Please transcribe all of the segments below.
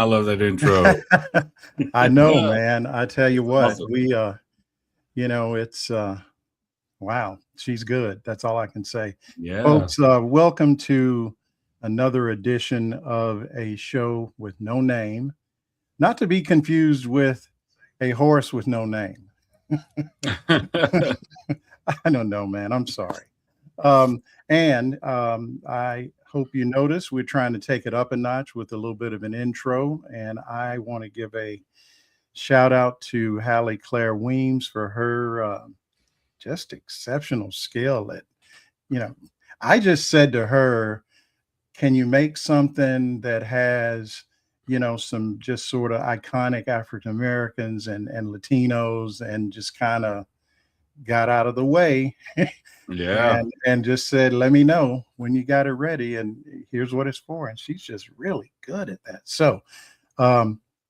I love that intro. I know, man. I tell you what, Awesome. we it's wow, she's good. That's all I can say. Yeah. Folks, welcome to another edition of a show with no name, not to be confused with a horse with no name. I don't know, man. I'm sorry. I hope you notice we're trying to take it up a notch with a little bit of an intro. And I want to give a shout out to Hallie Claire Weems for her just exceptional skill at, you know, I just said to her, can you make something that has, some just sort of iconic African Americans and Latinos, and just kind of got out of the way Yeah. and just said, let me know when you got it ready, and here's what it's for. And she's just really good at that. So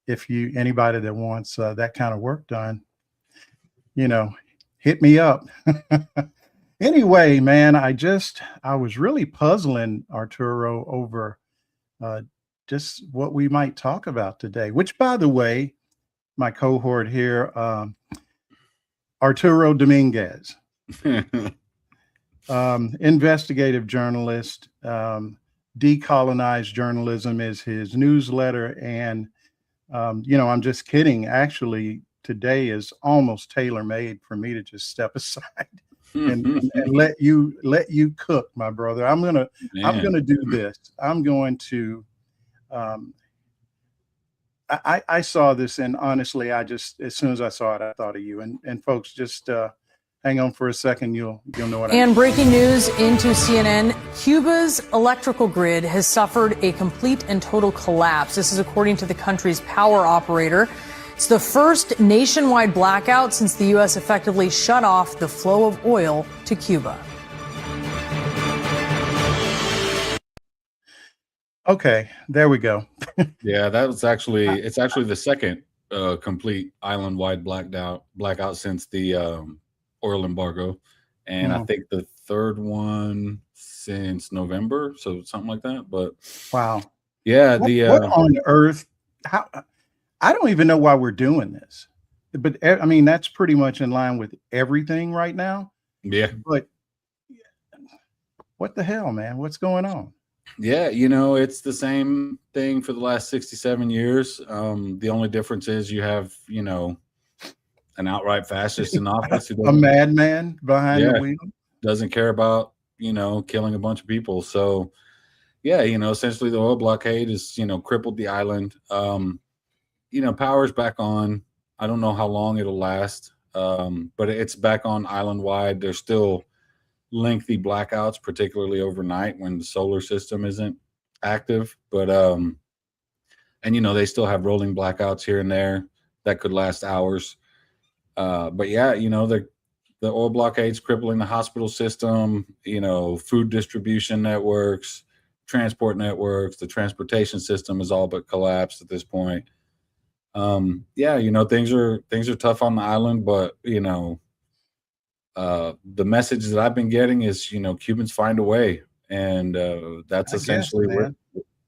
if anybody that wants that kind of work done, hit me up. Anyway, man, I was really puzzling, Arturo, over just what we might talk about today, which, by the way, my cohort here, Arturo Dominguez, investigative journalist, decolonized journalism is his newsletter. And, I'm just kidding. Actually, today is almost tailor-made for me to just step aside and let you cook, my brother. I'm gonna do this. I'm going to I saw this, and honestly, as soon as I saw it, I thought of you. And folks, just hang on for a second. You'll know what I mean. And breaking news into CNN, Cuba's electrical grid has suffered a complete and total collapse. This is according to the country's power operator. It's the first nationwide blackout since the U.S. effectively shut off the flow of oil to Cuba. Okay, there we go. Yeah, it's actually the second complete island-wide blackout since the oil embargo, and I think the third one since November, so something like that. But wow, yeah, what on earth? How? I don't even know why we're doing this, but I mean that's pretty much in line with everything right now. Yeah, but what the hell, man? What's going on? Yeah, it's the same thing for the last 67 years. The only difference is you have, an outright fascist in office, a madman behind the wheel, doesn't care about, killing a bunch of people. So, yeah, essentially the oil blockade is, crippled the island. Power's back on. I don't know how long it'll last, but it's back on island wide. There's still lengthy blackouts, particularly overnight when the solar system isn't active. But they still have rolling blackouts here and there that could last hours. But yeah, the oil blockade's crippling the hospital system, food distribution networks, transport networks, the transportation system is all but collapsed at this point. Things are tough on the island, but the message that I've been getting is, Cubans find a way, and that's essentially where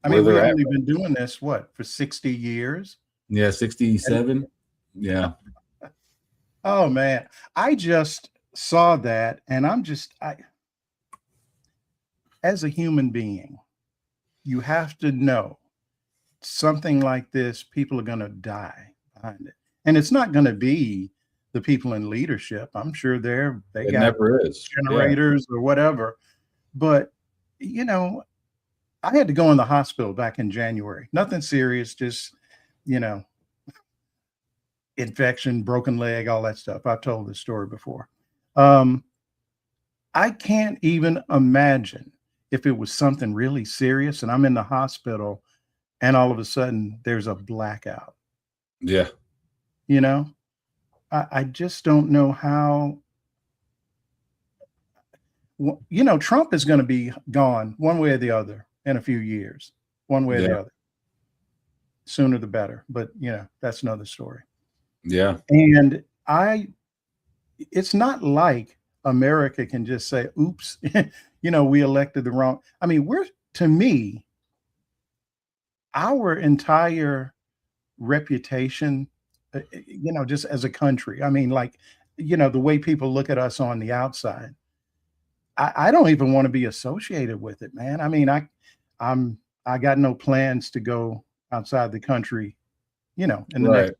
we've only been doing this for 60 years. Yeah, 67. Yeah. Oh man, I just saw that, and as a human being, you have to know something like this, people are going to die behind it, and it's not going to be the people in leadership. I'm sure they got generators or whatever. But, I had to go in the hospital back in January. Nothing serious, just, infection, broken leg, all that stuff. I've told this story before. I can't even imagine if it was something really serious and I'm in the hospital and all of a sudden there's a blackout. Yeah. I just don't know how. Trump is going to be gone one way or the other in a few years, one way or the other. Sooner the better. But, that's another story. Yeah. And it's not like America can just say, oops, we elected the wrong. I mean, to me, our entire reputation, just as a country. I mean, like, the way people look at us on the outside. I don't even want to be associated with it, man. I mean, I got no plans to go outside the country, in the Right.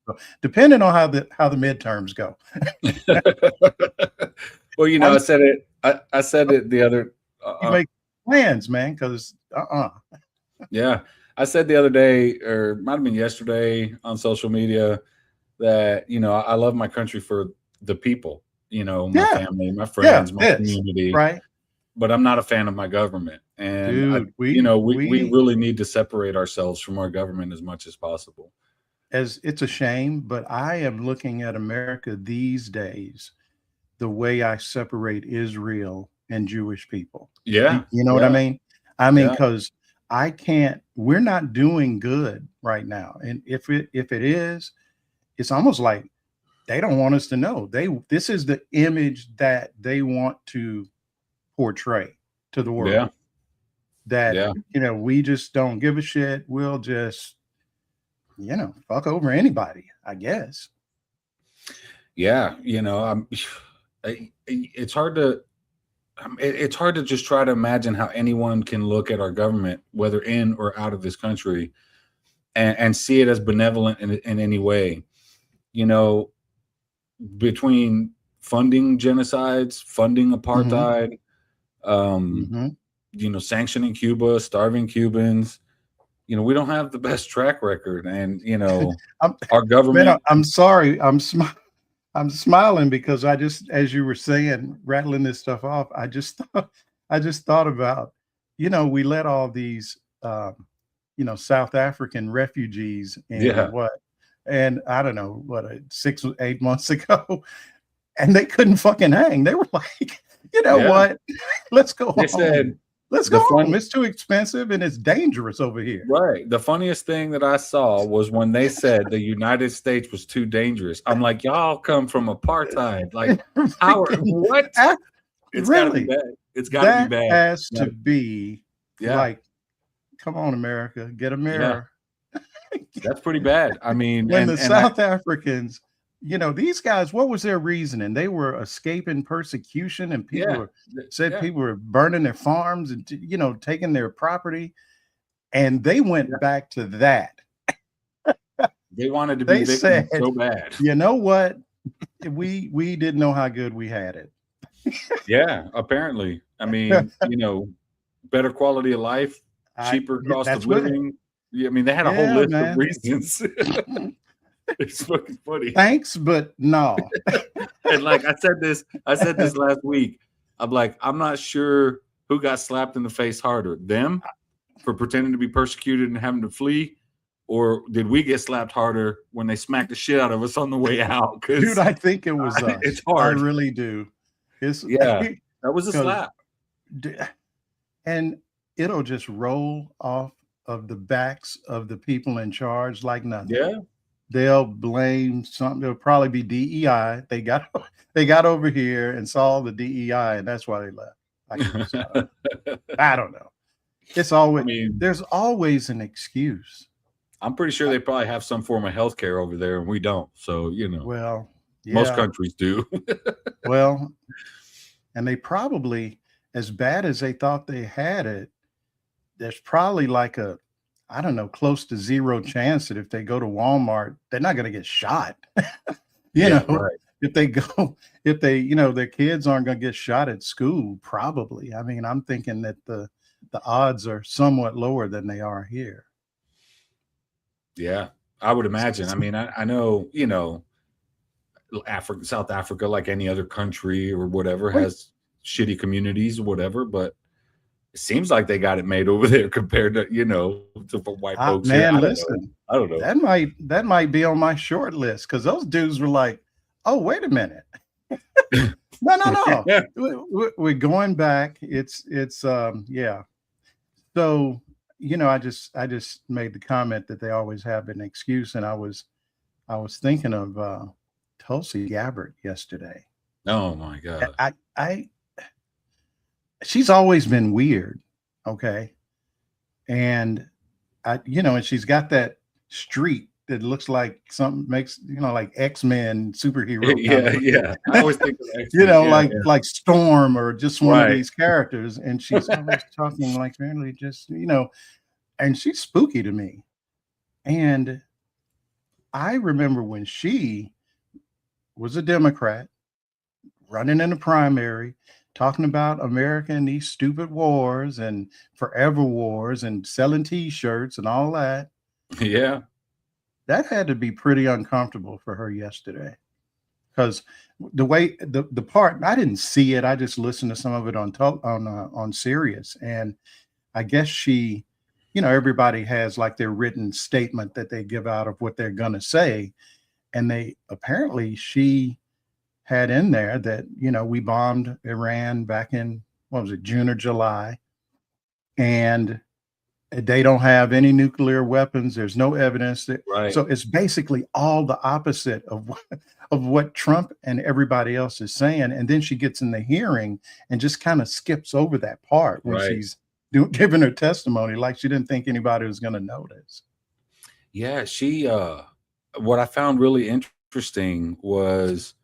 next, depending on how the midterms go. Well, I said it. I said it the other. You make plans, man, because Yeah, I said the other day, or might have been yesterday on social media, that I love my country for the people. My family, my friends, my community. Right. But I'm not a fan of my government, and dude, we really need to separate ourselves from our government as much as possible. As it's a shame, but I am looking at America these days the way I separate Israel and Jewish people. Yeah. You know what I mean? I mean, because we're not doing good right now. And if it is, it's almost like they don't want us to know. This is the image that they want to portray to the world. Yeah. That, we just don't give a shit. We'll just, fuck over anybody, I guess. Yeah. It's hard to just try to imagine how anyone can look at our government, whether in or out of this country, and see it as benevolent in any way. Between funding genocides, funding apartheid, sanctioning Cuba, starving Cubans, we don't have the best track record, and our government. Man, I'm sorry, I'm smiling because I just, as you were saying, rattling this stuff off, I just thought about, we let all these, South African refugees in and I don't know what, 6 or 8 months ago, and they couldn't fucking hang. They were like, what? Let's go home. Said, let's go home. It's too expensive and it's dangerous over here. Right. The funniest thing that I saw was when they said the United States was too dangerous. I'm like, y'all come from apartheid. Like, what? It's really? Gotta be bad. It's got to be bad. Has to be like, come on, America, get a mirror. That's pretty bad. I mean, when the South Africans, these guys, what was their reasoning? They were escaping persecution, and people people were burning their farms and taking their property, and they went back to that. They wanted to be victims so bad. You know what? We didn't know how good we had it. Yeah, apparently. I mean, better quality of life, cheaper cost of living. I mean, they had a whole list of reasons. It's fucking funny. Thanks, but no. And like I said this last week. I'm like, I'm not sure who got slapped in the face harder, them for pretending to be persecuted and having to flee, or did we get slapped harder when they smacked the shit out of us on the way out? Dude, I think it was us. It's hard. I really do. That was a slap. And it'll just roll off of the backs of the people in charge like nothing. Yeah. They'll blame something. It'll probably be DEI. They got over here and saw the DEI, and that's why they left. I don't know. It's always there's always an excuse. I'm pretty sure they probably have some form of health care over there, and we don't. So well, most countries do. Well, and they probably, as bad as they thought they had it, there's probably like I don't know, close to zero chance that if they go to Walmart, they're not going to get shot. Right. If their kids aren't going to get shot at school, probably. I mean, I'm thinking that the odds are somewhat lower than they are here. Yeah, I would imagine. I mean, I know, South Africa, like any other country or whatever, has shitty communities or whatever, but it seems like they got it made over there compared to, to white folks. Man, listen, I don't know. That might be on my short list, because those dudes were like, oh, wait a minute. No. We're going back. It's yeah. So, I just made the comment that they always have an excuse, and I was thinking of Tulsi Gabbard yesterday. Oh my God. She's always been weird, okay? And and she's got that streak that looks like something makes, like X-Men superhero kind Yeah, of yeah. I always think of you X-Men. know, Yeah, like Storm or just one of Right. these characters. And she's always talking like really just, and she's spooky to me. And I remember when she was a Democrat running in the primary, talking about America and these stupid wars and forever wars and selling T-shirts and all that. Yeah. That had to be pretty uncomfortable for her yesterday, because the way the part, I didn't see it. I just listened to some of it on Sirius, and I guess she, everybody has like their written statement that they give out of what they're gonna say, and she had in there that we bombed Iran back in, what was it, June or July, and they don't have any nuclear weapons. There's no evidence that, Right. so it's basically all the opposite of what Trump and everybody else is saying. And then she gets in the hearing and just kind of skips over that part when Right. she's giving her testimony, like she didn't think anybody was going to notice. Yeah, she what I found really interesting was,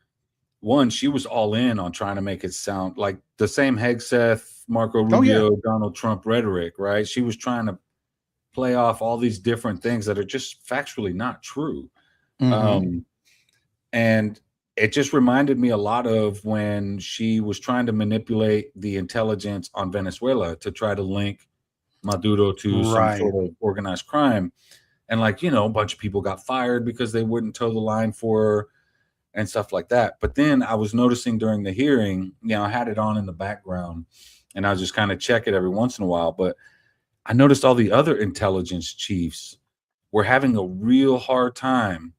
one, she was all in on trying to make it sound like the same Hegseth, Marco Rubio, Donald Trump rhetoric, right? She was trying to play off all these different things that are just factually not true. And it just reminded me a lot of when she was trying to manipulate the intelligence on Venezuela to try to link Maduro to some sort of organized crime. And a bunch of people got fired because they wouldn't toe the line for her and stuff like that. But then I was noticing during the hearing, I had it on in the background and I was just kind of check it every once in a while. But I noticed all the other intelligence chiefs were having a real hard time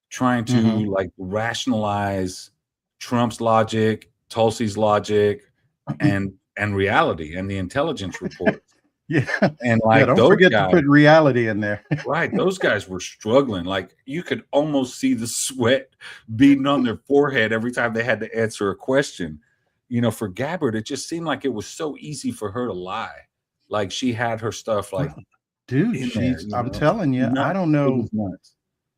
trying to rationalize Trump's logic, Tulsi's logic, and reality and the intelligence report. Yeah. And don't forget to put reality in there. Right. Those guys were struggling. Like, you could almost see the sweat beating on their forehead every time they had to answer a question. For Gabbard, it just seemed like it was so easy for her to lie. Like, she had her stuff dude, I'm telling you, I don't know.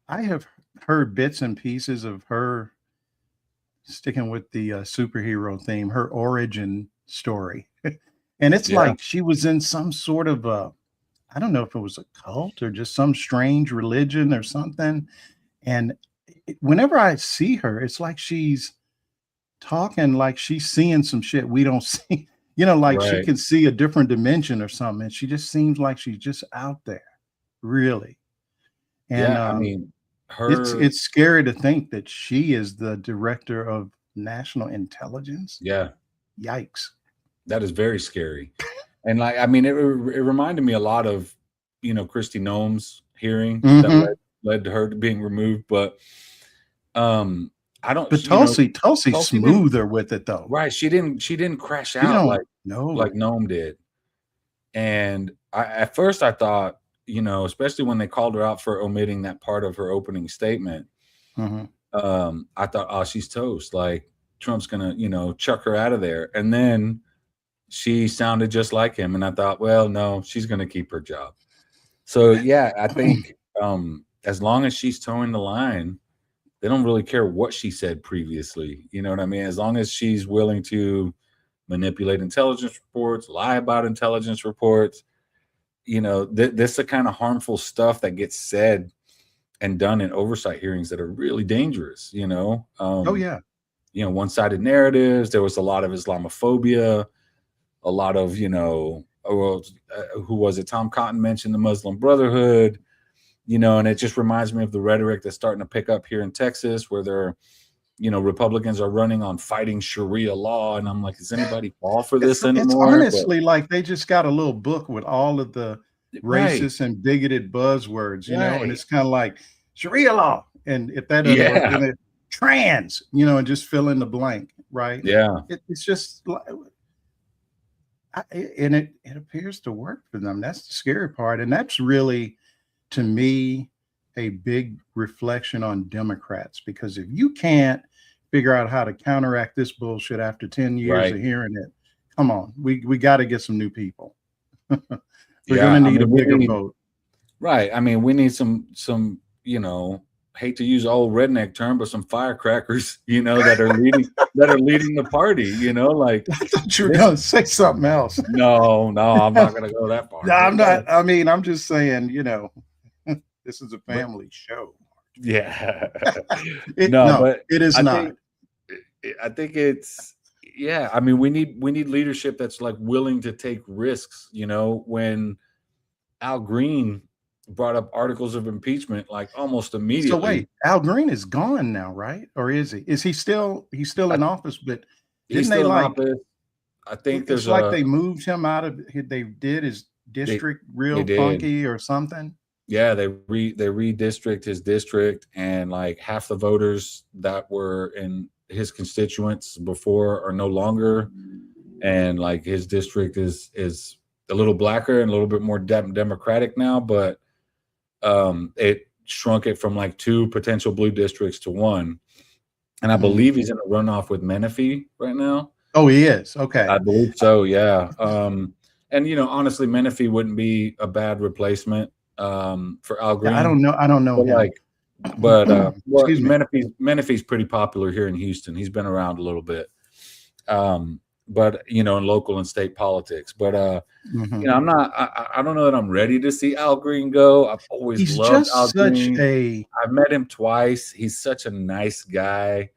I have heard bits and pieces of her, sticking with the superhero theme, her origin story. And it's like she was in some sort of I don't know if it was a cult or just some strange religion or something. And whenever I see her, it's like she's talking like she's seeing some shit we don't see. She can see a different dimension or something. And she just seems like she's just out there, really. And I mean, it's scary to think that she is the director of national intelligence. Yeah. Yikes. That is very scary. And it reminded me a lot of, Kristi Noem's hearing that led to her being removed. But I don't. But Tulsi's smoother with it though. Right. She didn't crash out like Noem did. And at first I thought, especially when they called her out for omitting that part of her opening statement, I thought, oh, she's toast. Like, Trump's gonna, chuck her out of there. And then she sounded just like him. And I thought, well, no, she's going to keep her job. So, yeah, I think as long as she's towing the line, they don't really care what she said previously. You know what I mean? As long as she's willing to manipulate intelligence reports, lie about intelligence reports, this is the kind of harmful stuff that gets said and done in oversight hearings that are really dangerous, one-sided narratives. There was a lot of Islamophobia. A lot of, who was it? Tom Cotton mentioned the Muslim Brotherhood, and it just reminds me of the rhetoric that's starting to pick up here in Texas, where they're, Republicans are running on fighting Sharia law. And I'm like, does anybody fall for this anymore? It's honestly like they just got a little book with all of the racist and bigoted buzzwords, and it's kind of like Sharia law. And if that doesn't work, then it trans, and just fill in the blank, right? Yeah. It's just like, and it appears to work for them. That's the scary part. And that's really, to me, a big reflection on Democrats, because if you can't figure out how to counteract this bullshit after 10 years of hearing it, come on, we got to get some new people. We're going to need a bigger vote. Right. I mean, we need some, you know, hate to use old redneck term, but some firecrackers, you know, that are leading the party, you know, like I thought you were going to say something else. no, I'm not going to go that far. No, I'm not. I mean, I'm just saying, you know, this is a family show. Yeah. But it is not. I think it's, yeah. I mean, we need leadership that's like willing to take risks. You know, when Al Green brought up articles of impeachment, like almost immediately. So wait, Al Green is gone now, right? Or is he? Is he still? He's still in office, but he's still in office. I think it's like they moved him out of. They did his district real funky or something. Yeah, they redistrict his district, and like half the voters that were in his constituents before are no longer, and like his district is a little blacker and a little bit more democratic now, but it shrunk it from like 2 potential blue districts to 1, and I believe he's in a runoff with Menifee right now. Oh, he is. Okay, I believe so. Yeah, and you know, honestly, Menifee wouldn't be a bad replacement for Al Green. I don't know him. Well, Menifee's pretty popular here in Houston. He's been around a little bit, but you know, in local and state politics. But you know, I don't know that I'm ready to see Al Green go. I've always loved Al Green. I've met him twice. He's such a nice guy.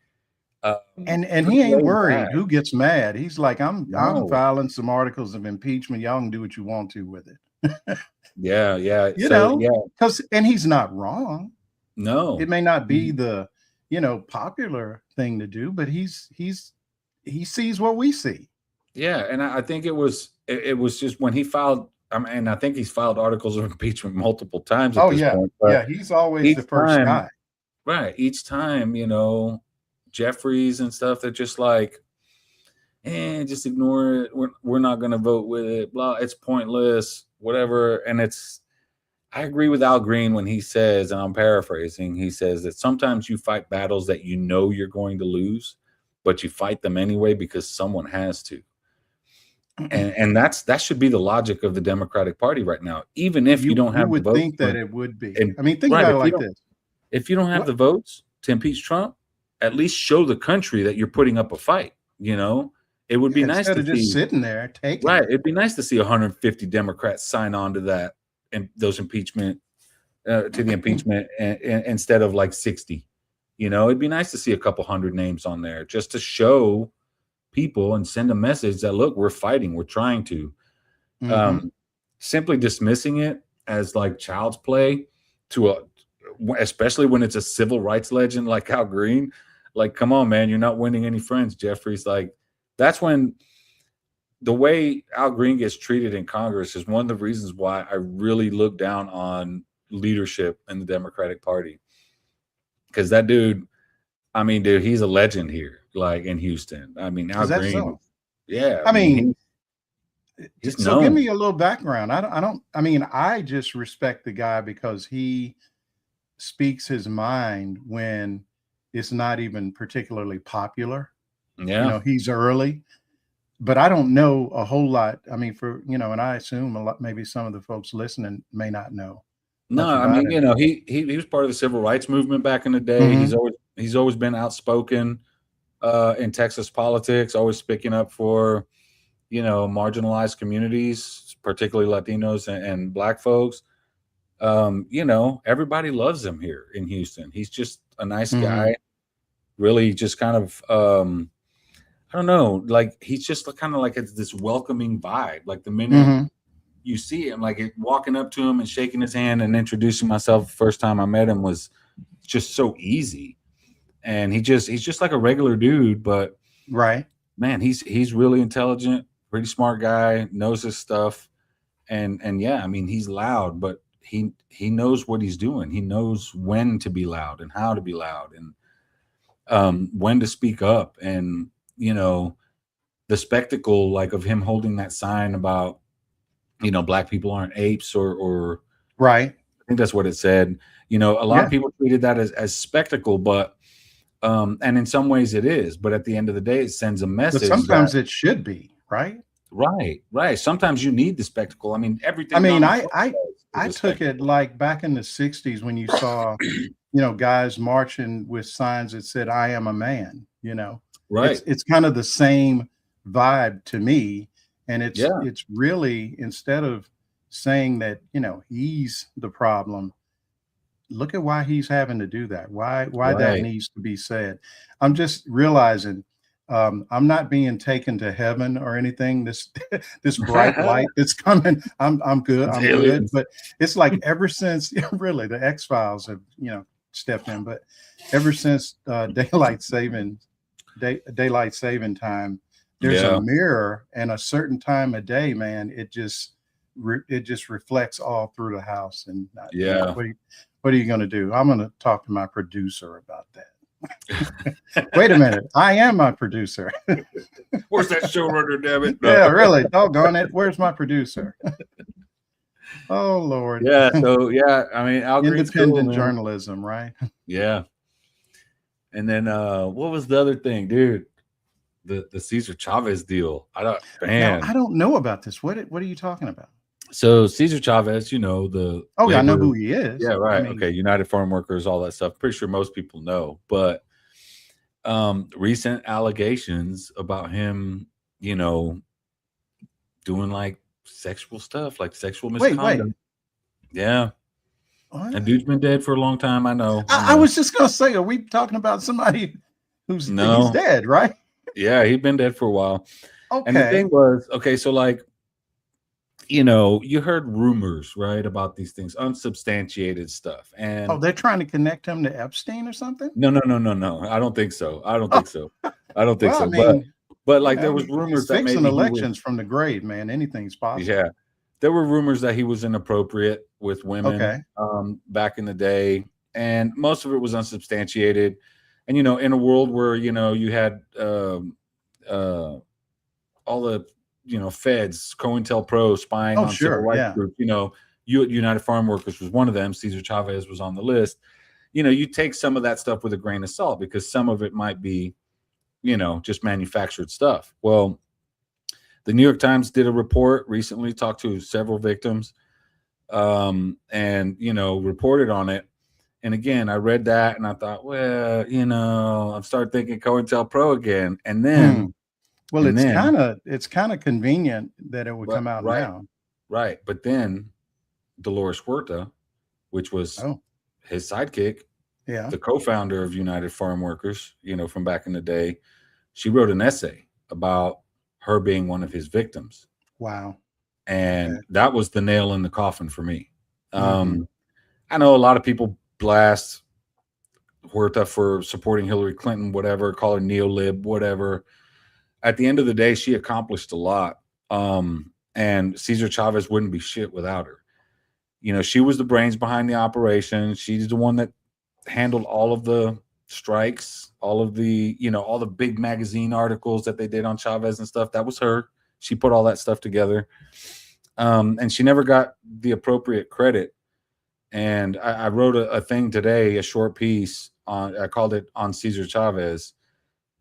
And he ain't worried who gets mad. He's like, I'm filing some articles of impeachment. Y'all can do what you want to with it. Yeah. You know, because he's not wrong. No, it may not be the, you know, popular thing to do, but he sees what we see. Yeah, and I think it was just when he filed. And I think he's filed articles of impeachment multiple times. At this point, yeah, he's always the first guy. Right, each time, you know, Jeffries and stuff. They're just like, just ignore it. We're not going to vote with it. Blah, it's pointless. Whatever, and I agree with Al Green when he says, and I'm paraphrasing, he says that sometimes you fight battles that you know you're going to lose, but you fight them anyway because someone has to. And that should be the logic of the Democratic Party right now. Even if you don't have the votes. You would think that it would be. I mean, think about it like this. If you don't have the votes to impeach Trump, at least show the country that you're putting up a fight, you know? It would be nice to just sitting there taking it'd be nice to see 150 Democrats sign on to that and those impeachment to the impeachment and instead of like 60. You know, it'd be nice to see a couple hundred names on there just to show people and send a message that look, we're fighting, we're trying to. Simply dismissing it as like child's play especially when it's a civil rights legend like Al Green, like, come on, man, you're not winning any friends, Jeffries. Like, that's when the way Al Green gets treated in Congress is one of the reasons why I really look down on leadership in the Democratic Party. Because that dude, I mean, dude, he's a legend here, like in Houston. I mean, Al Green. Yeah. I mean, he's so known. Give me a little background. I just respect the guy because he speaks his mind when it's not even particularly popular. Yeah. You know, he's early, but I don't know a whole lot. I mean, and I assume maybe some of the folks listening may not know. No, I mean, you know, he was part of the civil rights movement back in the day. He's always been outspoken in Texas politics, always speaking up for, you know, marginalized communities, particularly Latinos and Black folks. You know, everybody loves him here in Houston. He's just a nice guy, really just kind of, I don't know, like he's just kind of like this welcoming vibe. Like the minute you see him, like walking up to him and shaking his hand and introducing myself the first time I met him was just so easy. And he's just like a regular dude, but man, he's really intelligent, pretty smart guy, knows his stuff. And yeah, I mean, he's loud, but he knows what he's doing. He knows when to be loud and how to be loud and when to speak up. And you know, the spectacle like of him holding that sign about, you know, Black people aren't apes or I think that's what it said. You know, a lot of people treated that as spectacle, but and in some ways it is, but at the end of the day, it sends a message. But sometimes it should be, right? Right. Sometimes you need the spectacle. I mean, everything. I mean, I took it like back in the 60s when you saw, guys marching with signs that said, "I am a man," Right. It's kind of the same vibe to me. And Yeah. it's really, instead of saying that, he's the problem, look at why he's having to do that. Why that Right. needs to be said. I'm just realizing I'm not being taken to heaven or anything. This bright light that's coming, I'm good. It's I'm good. aliens. But it's like ever since really the X-Files have stepped in, but ever since daylight saving time, there's a mirror and a certain time of day, man. It just reflects all through the house. And what are you going to do? I'm going to talk to my producer about that. Wait a minute. I am my producer. Where's that showrunner, damn it? Yeah, really. Doggone it. Where's my producer? Oh, Lord. Yeah. So, I mean, Al Green's independent journalism, right? Yeah. And then what was the other thing, dude? The Cesar Chavez deal. I don't know about this. What are you talking about? So Cesar Chavez, I know who he is. Yeah, right. Okay, United Farm Workers, all that stuff. Pretty sure most people know, but recent allegations about him, doing like sexual stuff, like sexual misconduct. Wait. Yeah. What? And dude's been dead for a long time. I know. I was just gonna say, are we talking about somebody he's dead, right? Yeah, he'd been dead for a while. Okay. And the thing was, so like, you heard rumors, right, about these things, unsubstantiated stuff. And they're trying to connect him to Epstein or something? No. I don't think so. I don't think so. I mean, but like there was rumors that maybe elections from the grave, man. Anything's possible. Yeah. There were rumors that he was inappropriate with women back in the day, and most of it was unsubstantiated. And in a world where you had all the feds, COINTELPRO spying on civil rights groups. United Farm Workers was one of them. Cesar Chavez was on the list. You take some of that stuff with a grain of salt because some of it might be, just manufactured stuff. Well, the New York Times did a report recently, talked to several victims, and reported on it. And again, I read that and I thought, well, I started thinking COINTELPRO again, and then. Well, it's kind of convenient that it would come out now. Right. But then Dolores Huerta, which was his sidekick, the co-founder of United Farm Workers, from back in the day, she wrote an essay about her being one of his victims. Wow. And that was the nail in the coffin for me. I know a lot of people blast Huerta for supporting Hillary Clinton, whatever, call her neo-lib, whatever. At the end of the day, she accomplished a lot. And Cesar Chavez wouldn't be shit without her. She was the brains behind the operation. She's the one that handled all of the strikes, all of the, all the big magazine articles that they did on Chavez and stuff. That was her. She put all that stuff together. And she never got the appropriate credit. And I wrote a thing today, a short piece I called it On Cesar Chavez.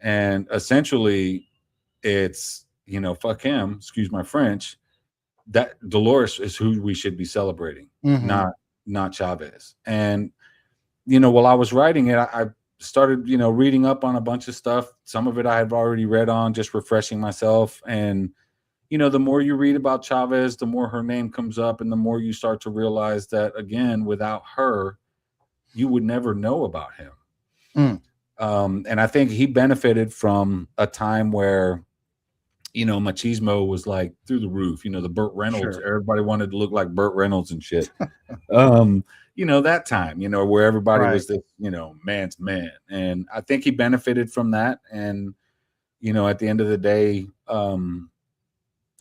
And essentially it's, fuck him, excuse my French, that Dolores is who we should be celebrating, not Chavez. And, while I was writing it, I started, reading up on a bunch of stuff. Some of it I had already read on, just refreshing myself. And, the more you read about Chavez, the more her name comes up and the more you start to realize that, again, without her, you would never know about him. And I think he benefited from a time where, machismo was like through the roof, the Burt Reynolds, everybody wanted to look like Burt Reynolds and shit. That time, where everybody was this, man's man. And I think he benefited from that. And, at the end of the day,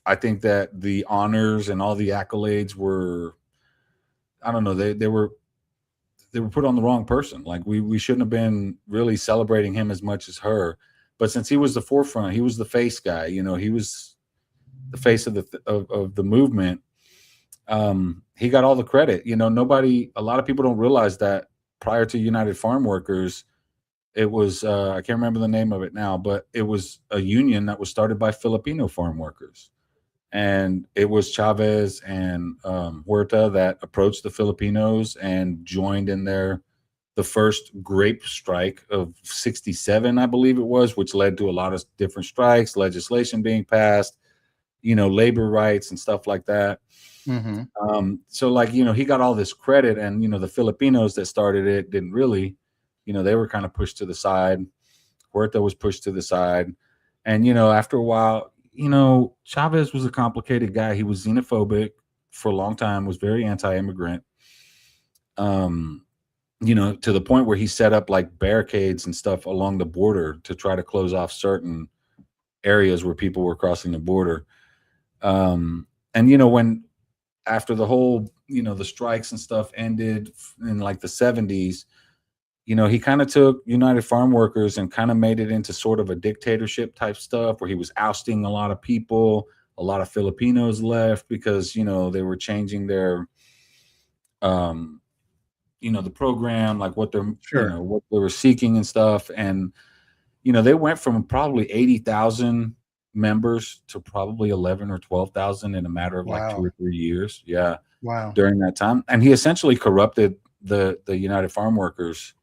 I think that the honors and all the accolades were, I don't know, they were put on the wrong person. Like we shouldn't have been really celebrating him as much as her. But since he was the forefront, he was the face guy, he was the face of the movement. He got all the credit. A lot of people don't realize that prior to United Farm Workers, it was, I can't remember the name of it now, but it was a union that was started by Filipino farm workers. And it was Chavez and Huerta that approached the Filipinos and joined in the first grape strike of 67, I believe it was, which led to a lot of different strikes, legislation being passed, labor rights and stuff like that. So like, he got all this credit, and, the Filipinos that started it didn't really, they were kind of pushed to the side. Huerta was pushed to the side. And, after a while, Chavez was a complicated guy. He was xenophobic for a long time, was very anti-immigrant. To the point where he set up like barricades and stuff along the border to try to close off certain areas where people were crossing the border. And, when after the whole, the strikes and stuff ended in like the 70s, he kind of took United Farm Workers and kind of made it into sort of a dictatorship type stuff where he was ousting a lot of people. A lot of Filipinos left because, they were changing their, the program, like what they're, what they were seeking and stuff. And, they went from probably 80,000 members to probably 11 or 12,000 in a matter of like 2 or 3 years. Yeah. Wow. During that time. And he essentially corrupted the United Farm Workers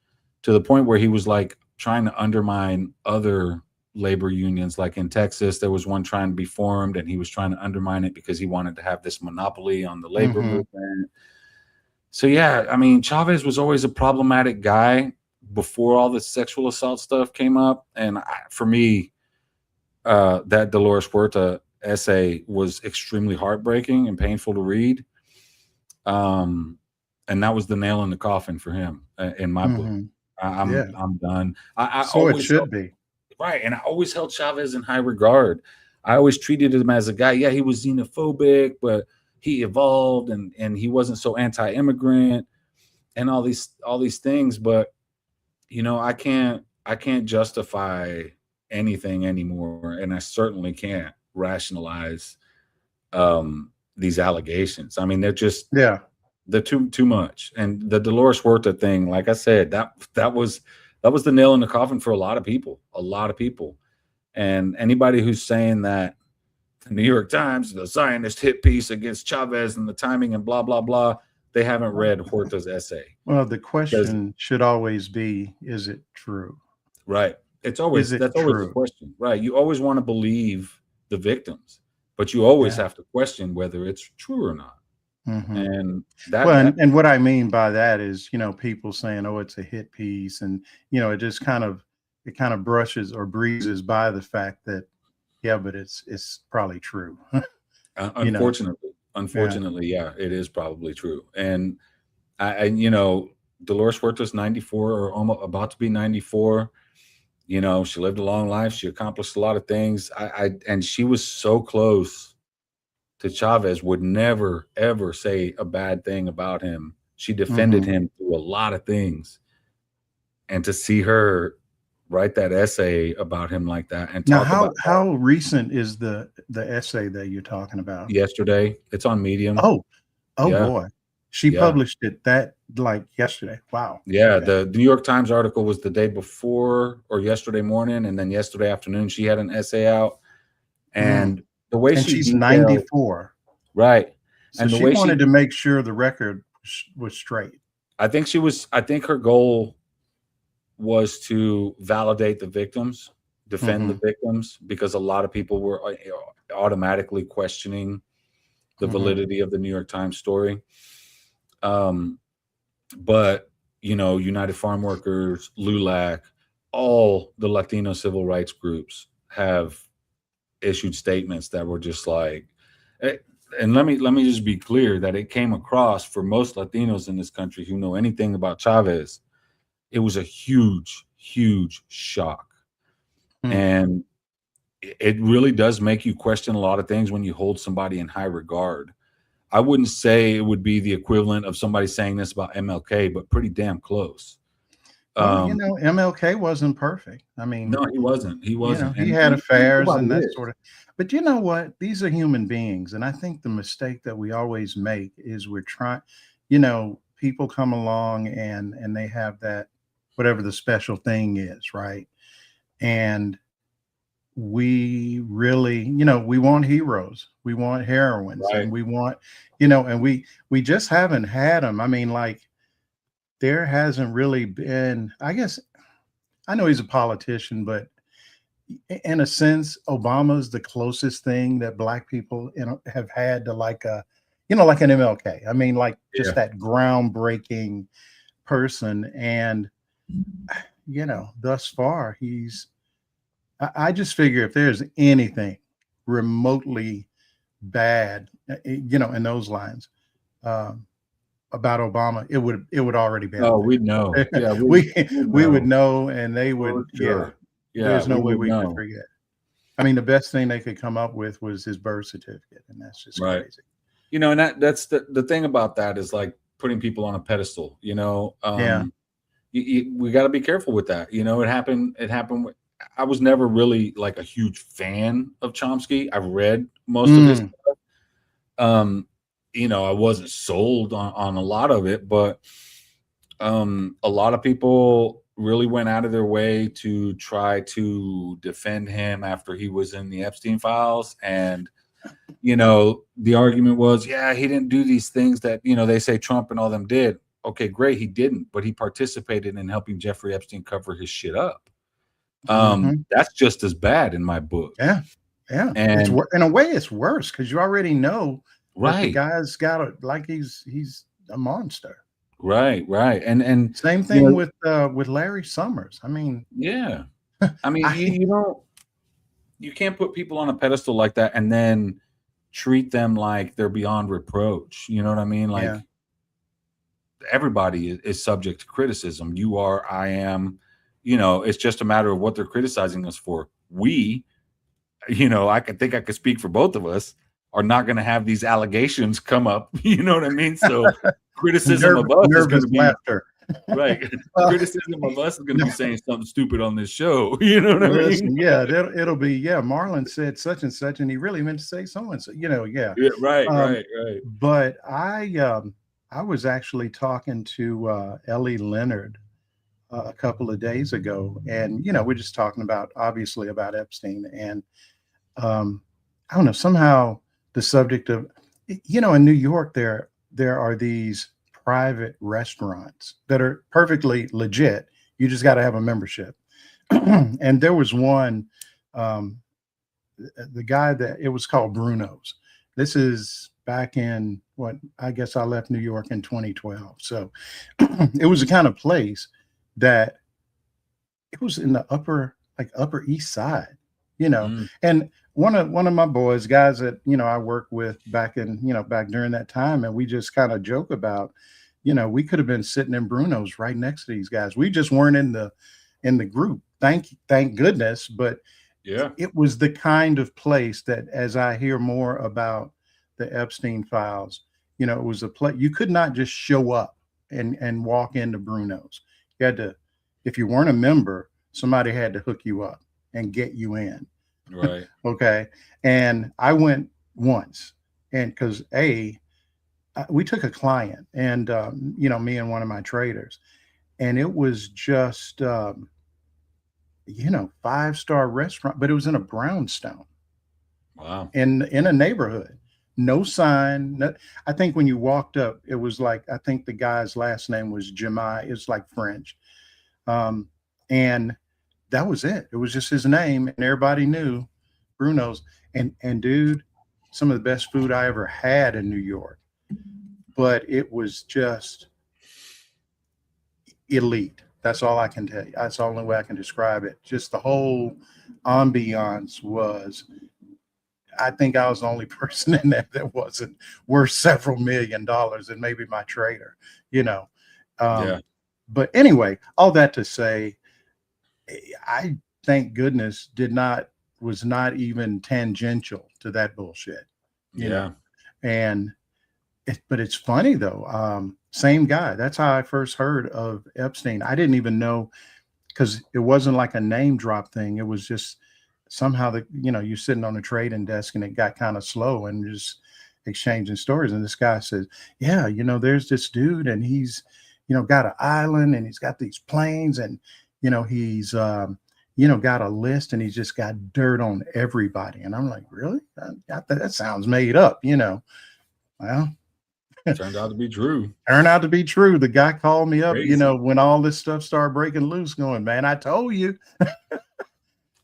to the point where he was like trying to undermine other labor unions. Like in Texas, there was one trying to be formed, and he was trying to undermine it because he wanted to have this monopoly on the labor movement. So yeah, I mean, Chavez was always a problematic guy before all the sexual assault stuff came up. And for me, that Dolores Huerta essay was extremely heartbreaking and painful to read. And that was the nail in the coffin for him in my book. I'm done. So it should be. Right. And I always held Chavez in high regard. I always treated him as a guy. Yeah, he was xenophobic, but he evolved and he wasn't so anti-immigrant and all these things. But, I can't justify anything anymore. And I certainly can't rationalize these allegations. I mean, they're just they're too much. And the Dolores Huerta thing, like I said, that was the nail in the coffin for a lot of people. And anybody who's saying that the New York Times, the Zionist hit piece against Chavez and the timing and blah blah blah, they haven't read Huerta's essay. Well, the question should always be, is it true? Right. That's always the question. Right. You always want to believe the victims, but you always have to question whether it's true or not. And and what I mean by that is, people saying, oh, it's a hit piece. And, it just kind of brushes or breezes by the fact that, but it's probably true. Unfortunately, yeah, it is probably true. And Dolores Huerta's 94 or almost about to be 94. She lived a long life. She accomplished a lot of things. And she was so close to Chavez, would never, ever say a bad thing about him. She defended him through a lot of things. And to see her write that essay about him like that and now, how recent is the essay that you're talking about? Yesterday. It's on Medium. Oh boy. She published it yesterday. Wow. Yeah. Okay. The New York Times article was the day before or yesterday morning. And then yesterday afternoon, she had an essay out. And the way she's 94. Right. So and she wanted to make sure the record was straight. I think her goal was to validate the victims, defend the victims, because a lot of people were automatically questioning the validity of the New York Times story. But, United Farm Workers, LULAC, all the Latino civil rights groups have issued statements that were just like, and let me just be clear that it came across for most Latinos in this country who know anything about Chavez. It was a huge, huge shock. And it really does make you question a lot of things when you hold somebody in high regard. I wouldn't say it would be the equivalent of somebody saying this about MLK, but pretty damn close. Well, MLK wasn't perfect. I mean, no, he wasn't. He wasn't. He had affairs and that sort of. But you know what? These are human beings, and I think the mistake that we always make is we're trying. People come along and they have that whatever the special thing is, right? And we really, we want heroes, we want heroines, Right. and we want, and we just haven't had them. I mean, like, there hasn't really been, I guess, I know he's a politician, but in a sense, Obama's the closest thing that Black people have had to like like an MLK. I mean, like, Yeah. just that groundbreaking person. And, thus far, I just figure if there's anything remotely bad, in those lines, about Obama, it would already be Oh, out we'd know. there. Yeah, we we'd would know. know, and they would. For sure. Yeah, There's no we way would we could know. forget. I mean, the best thing they could come up with was his birth certificate, and that's just Right. crazy. And that's the thing about that is like putting people on a pedestal. Yeah. We got to be careful with that. It happened. I was never really like a huge fan of Chomsky. I've read most of his stuff. I wasn't sold on a lot of it, but a lot of people really went out of their way to try to defend him after he was in the Epstein files. And, the argument was, yeah, he didn't do these things that, they say Trump and all them did. Okay, great. He didn't, but he participated in helping Jeffrey Epstein cover his shit up. That's just as bad in my book. Yeah. Yeah. And in a way, it's worse because you already know that the right. guy's got he's a monster. Right. And Same thing with Larry Summers. I mean, yeah. I mean, you can't put people on a pedestal like that and then treat them like they're beyond reproach. You know what I mean? Like, yeah. Everybody is subject to criticism. You are, I am, it's just a matter of what they're criticizing us for. We, I could speak for both of us, are not going to have these allegations come up. You know what I mean? So criticism of us is going to be laughter. Right. Criticism of us is going to be saying something stupid on this show. You know what I mean? Yeah, it'll be, Marlon said such and such, and he really meant to say so and so. Yeah. Right. But I was actually talking to Ellie Leonard a couple of days ago, and we're just talking obviously about Epstein, and I don't know, somehow the subject of, in New York there are these private restaurants that are perfectly legit. You just got to have a membership. And there was one, the guy that it was called Bruno's. This is back in I guess I left New York in 2012. So it was the kind of place that it was in the upper East Side, and one of my boys, guys that, I worked with back during that time. And we just kind of joke about, we could have been sitting in Bruno's right next to these guys. We just weren't in the group. Thank goodness. But yeah, it was the kind of place that, as I hear more about the Epstein files, it was a place you could not just show up and walk into Bruno's. You had to, if you weren't a member, somebody had to hook you up and get you in. Right. Okay. And I went once, and because we took a client, and me and one of my traders, and it was just 5-star restaurant, but it was in a brownstone. Wow. In a neighborhood, no sign. I think when you walked up, it was like, I think the guy's last name was Jemai. It's like French. And that was it. It was just his name, and everybody knew Bruno's. And dude, some of the best food I ever had in New York. But it was just elite. That's all I can tell you. That's the only way I can describe it. Just the whole ambiance was, I think I was the only person in there that wasn't worth several $1 million, and maybe my trader, Yeah. But anyway, all that to say, I thank goodness was not even tangential to that bullshit, you know? And but it's funny though. Same guy. That's how I first heard of Epstein. I didn't even know, because it wasn't like a name drop thing. It was just somehow you're sitting on a trading desk, and it got kind of slow, and just exchanging stories. And this guy says, yeah, there's this dude, and he's, got an island, and he's got these planes, and, he's, got a list and he's just got dirt on everybody. And I'm like, really? That sounds made up, Well, Turned out to be true. turned out to be true. The guy called me up, Crazy. when all this stuff started breaking loose, going, man, I told you.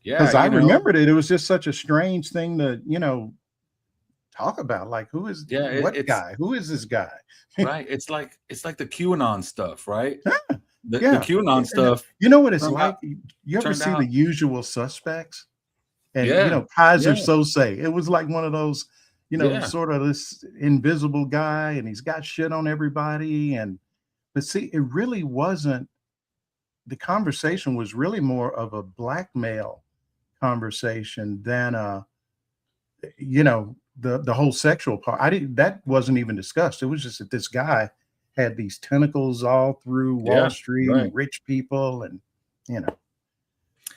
Yeah. Because I remembered it. It was just such a strange thing to, talk about. Like, who is what guy? Who is this guy? Right. It's like the QAnon stuff, right? Yeah. The QAnon stuff. You know what it's like? You ever see out- The Usual Suspects? And Yeah. Kaiser Sose. It was like one of those, Yeah. sort of this invisible guy, and he's got shit on everybody. But see, it really wasn't. The conversation was really more of a blackmail conversation than the whole sexual part. That wasn't even discussed. It was just that this guy had these tentacles all through Wall Street, right. and rich people, and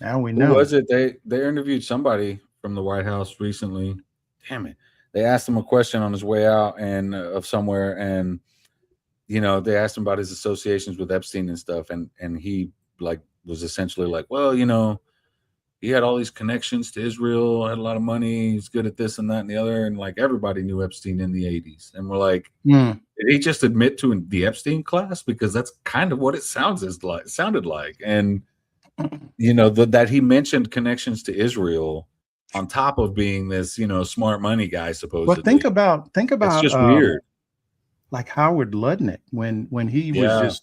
now we know. Who was it? They interviewed somebody from the White House recently. Damn it. They asked him a question on his way out and of somewhere, and they asked him about his associations with Epstein and stuff, and he was essentially like, well, he had all these connections to Israel, had a lot of money, he's good at this and that and the other, and like everybody knew Epstein in the 80s. And we're like, did he just admit to the Epstein class? Because that's kind of what it sounded like. And that he mentioned connections to Israel on top of being this, smart money guy, supposedly. Well, think about it's just weird. Like Howard Lutnick when he was just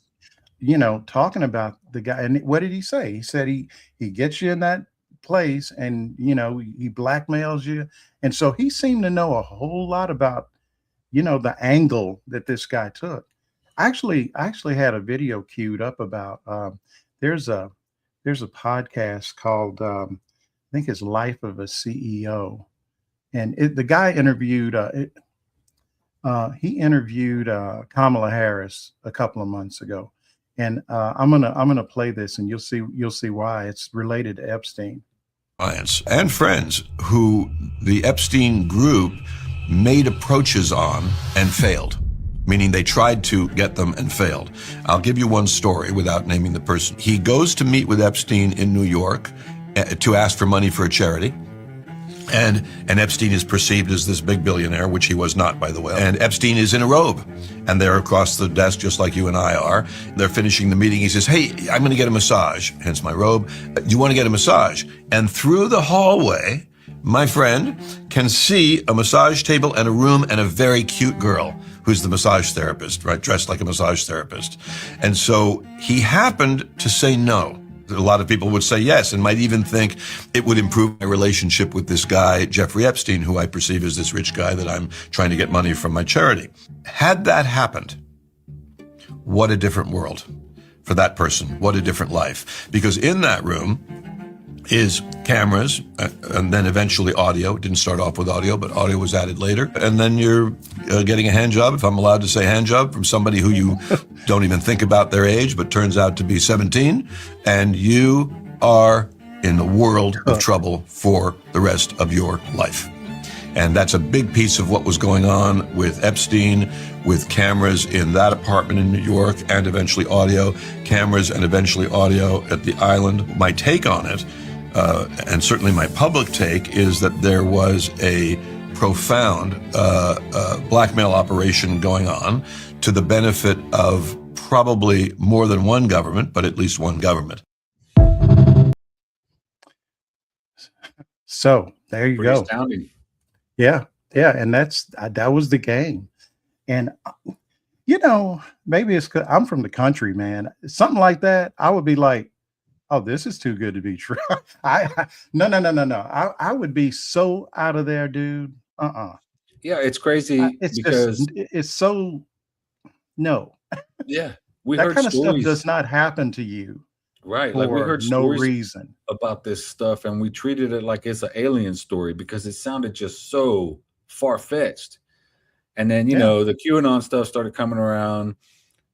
talking about the guy. And what did he say? He said he gets you in that place, and he blackmails you. And so he seemed to know a whole lot about the angle that this guy took. I actually had a video queued up about there's a podcast called I think it's Life of a CEO, and the guy interviewed Kamala Harris a couple of months ago, and I'm gonna play this, and you'll see why it's related to Epstein. Clients and friends who the Epstein group made approaches on and failed, meaning they tried to get them and failed. I'll give you one story without naming the person. He goes to meet with Epstein in New York to ask for money for a charity. And Epstein is perceived as this big billionaire, which he was not, by the way. And Epstein is in a robe, and they're across the desk just like you and I are. They're finishing the meeting. He says, hey, I'm going to get a massage, hence my robe. You want to get a massage? And through the hallway, my friend can see a massage table and a room and a very cute girl who's the massage therapist, right? Dressed like a massage therapist. And so he happened to say no. A lot of people would say yes, and might even think it would improve my relationship with this guy, Jeffrey Epstein, who I perceive as this rich guy that I'm trying to get money from my charity. Had that happened, what a different world for that person. What a different life. Because in that room is cameras, and then eventually audio. It didn't start off with audio, but audio was added later. And then you're getting a hand job, if I'm allowed to say hand job, from somebody who you don't even think about their age, but turns out to be 17. And you are in a world of trouble for the rest of your life. And that's a big piece of what was going on with Epstein, with cameras in that apartment in New York, and eventually audio, cameras and eventually audio at the island. My take on it, and certainly my public take, is that there was a profound blackmail operation going on to the benefit of probably more than one government, but at least one government. So there you Pretty go. astounding. Yeah. And that was the game. And maybe it's 'cause I'm from the country, man. Something like that, I would be like, oh, this is too good to be true. No. I would be so out of there, dude. Yeah, it's crazy because it's so no. Yeah, we That heard kind of stuff stories, does not happen to you right? Like we for heard no stories reason. about this stuff, and we treated it like it's an alien story because it sounded just so far-fetched. And then the QAnon stuff started coming around,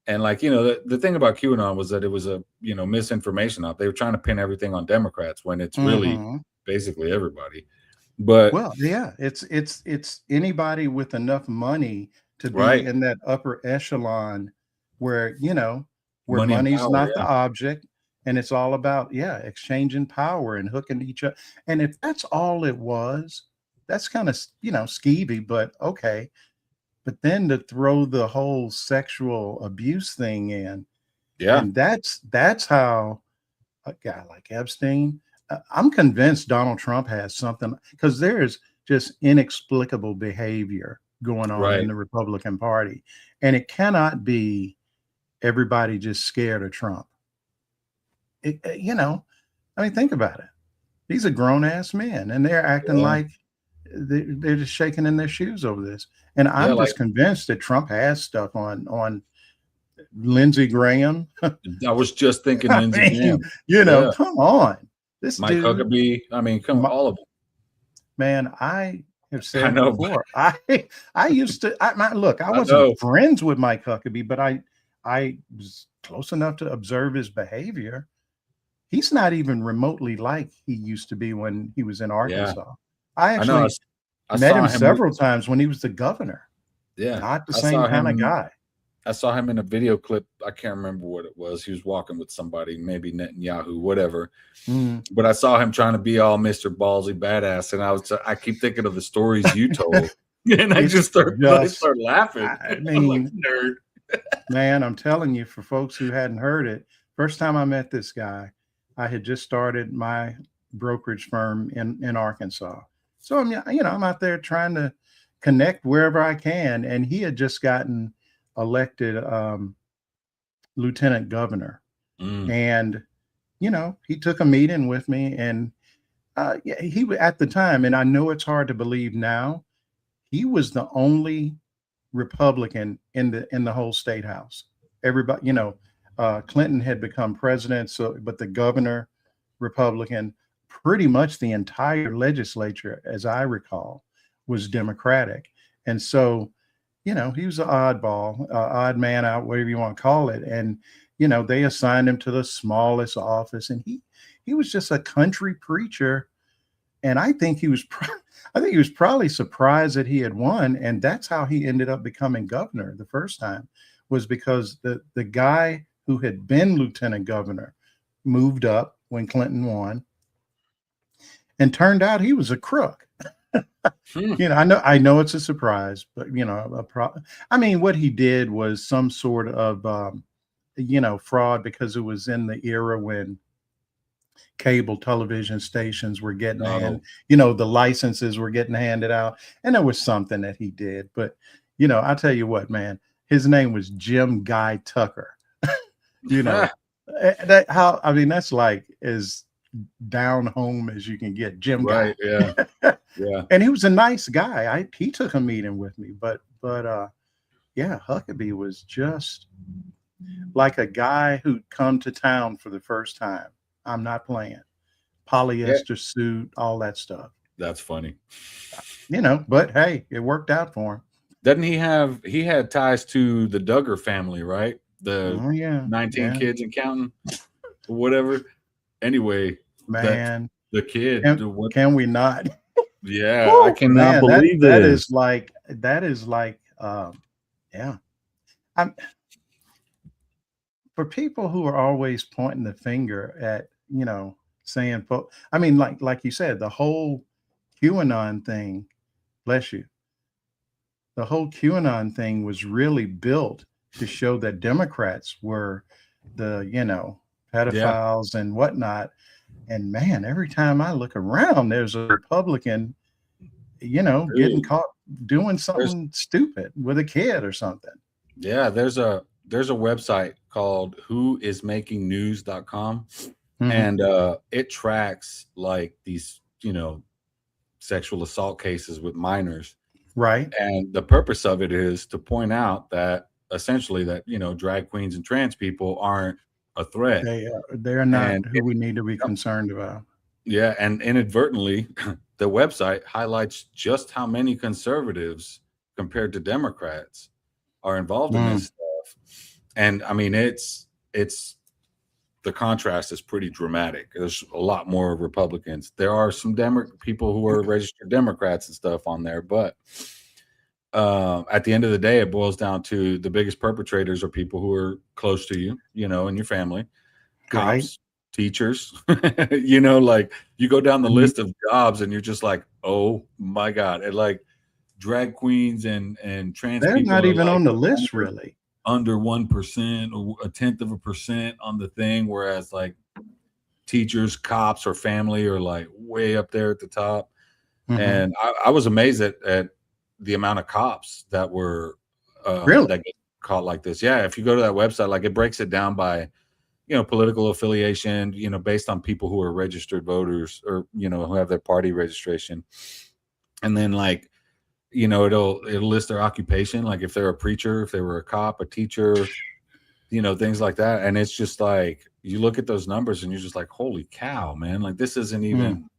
and the thing about QAnon was that it was a misinformation out. They were trying to pin everything on Democrats when it's really basically everybody. But Well, yeah, it's anybody with enough money to be Right. in that upper echelon where Money and money's power, not the yeah. object, And it's all about, exchanging power and hooking each other. And if that's all it was, that's kind of, skeevy, but okay. But then to throw the whole sexual abuse thing in, Yeah. and that's how a guy like Epstein, I'm convinced Donald Trump has something, because there's just inexplicable behavior going on in Right. the Republican Party. And it cannot be everybody just scared of Trump. I mean, think about it. These are grown ass men, and they're acting like they're just shaking in their shoes over this. And I'm like just convinced that Trump has stuff on Lindsey Graham. I was just thinking I Lindsey mean, Graham. come on. This Mike dude, Huckabee. I mean, come on, all of them. man, I have I said know, before, I used to, look, I know. wasn't friends with Mike Huckabee, but I was close enough to observe his behavior. He's not even remotely like he used to be when he was in Arkansas. I I know. actually I met saw him him several times when he was the governor. Yeah. Not the I same saw kind of him- guy. I saw him in a video clip. I can't remember what it was. He was walking with somebody, maybe Netanyahu, whatever. Mm. But I saw him trying to be all Mr. Ballsy badass, and I keep thinking of the stories you told, and I It's start laughing. I I'm mean, like, nerd. man, I'm telling you, for folks who hadn't heard it, first time I met this guy, I had just started my brokerage firm in Arkansas. So I'm out there trying to connect wherever I can, and he had just gotten elected lieutenant governor. And he took a meeting with me, and he at the time, and I know it's hard to believe now, he was the only Republican in the whole state house. Everybody, Clinton had become president, but the governor, Republican, pretty much the entire legislature, as I recall, was Democratic. And so, he was an oddball, odd man out, whatever you want to call it. And, they assigned him to the smallest office, and he was just a country preacher. And I think he was probably surprised that he had won. And that's how he ended up becoming governor the first time, was because the guy who had been lieutenant governor moved up when Clinton won, and turned out he was a crook. I know it's a surprise, but I mean, what he did was some sort of fraud, because it was in the era when cable television stations were getting the licenses were getting handed out, and there was something that he did. But I'll tell you what, man, his name was Jim Guy Tucker. That's like as down home as you can get. Jim Guy. Yeah. And he was a nice guy. He took a meeting with me, but Huckabee was just like a guy who'd come to town for the first time. I'm not playing. Polyester suit, all that stuff. That's funny. But hey, it worked out for him. Doesn't he had ties to the Duggar family, right? The 19 kids and counting, or whatever. Anyway, man, the kid. Can we not? Yeah, Woo, I cannot believe that this. that is like for people who are always pointing the finger at, saying, I mean, like you said, the whole QAnon thing, bless you. The whole QAnon thing was really built to show that Democrats were the, pedophiles and whatnot. And man, every time I look around, there's a Republican, getting caught doing something stupid with a kid or something. Yeah, there's a website called whoismakingnews.com. Mm-hmm. And it tracks like these, sexual assault cases with minors. Right. And the purpose of it is to point out that essentially that, drag queens and trans people aren't a threat. They're not who we need to be concerned about. Yeah. And inadvertently, the website highlights just how many conservatives compared to Democrats are involved in this stuff. And I mean, it's the contrast is pretty dramatic. There's a lot more Republicans. There are some people who are registered Democrats and stuff on there, but at the end of the day, it boils down to the biggest perpetrators are people who are close to you, in your family. Cops, teachers. You know, like you go down the list of jobs and you're just like, oh my God. And like drag queens and trans They're people not are even like on the list, really. under 1% or 1/10% on the thing, whereas like teachers, cops, or family are like way up there at the top. And I was amazed at the amount of cops that were Really? that get caught like this. Yeah, if you go to that website, like it breaks it down by, you know, political affiliation, you know, based on people who are registered voters or, you know, who have their party registration. And then like, you know, it'll list their occupation, like if they're a preacher, if they were a cop, a teacher, you know, things like that. And it's just like you look at those numbers and you're just like, holy cow, man, like this isn't even.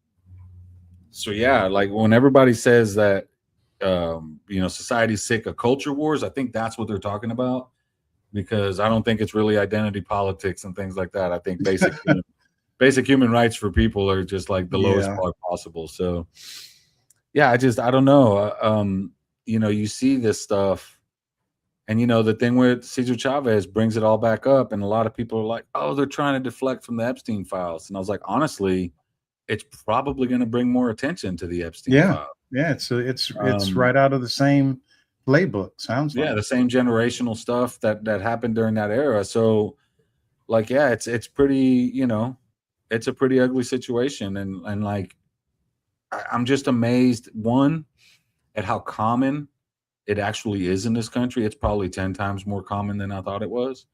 So yeah, like when everybody says that you know, society's sick of culture wars, I think that's what they're talking about, because I don't think it's really identity politics and things like that. I think basic human rights for people are just like the lowest bar possible. So yeah, I don't know. You know, you see this stuff, and you know, the thing with Cesar Chavez brings it all back up, and a lot of people are like, oh, they're trying to deflect from the Epstein files. And I was like, honestly, it's probably going to bring more attention to the Epstein files. Yeah, it's right out of the same playbook, sounds like. Yeah, the same generational stuff that happened during that era. So like, yeah, it's pretty, you know, it's a pretty ugly situation. And like I'm just amazed, one, at how common it actually is in this country. It's probably 10 times more common than I thought it was.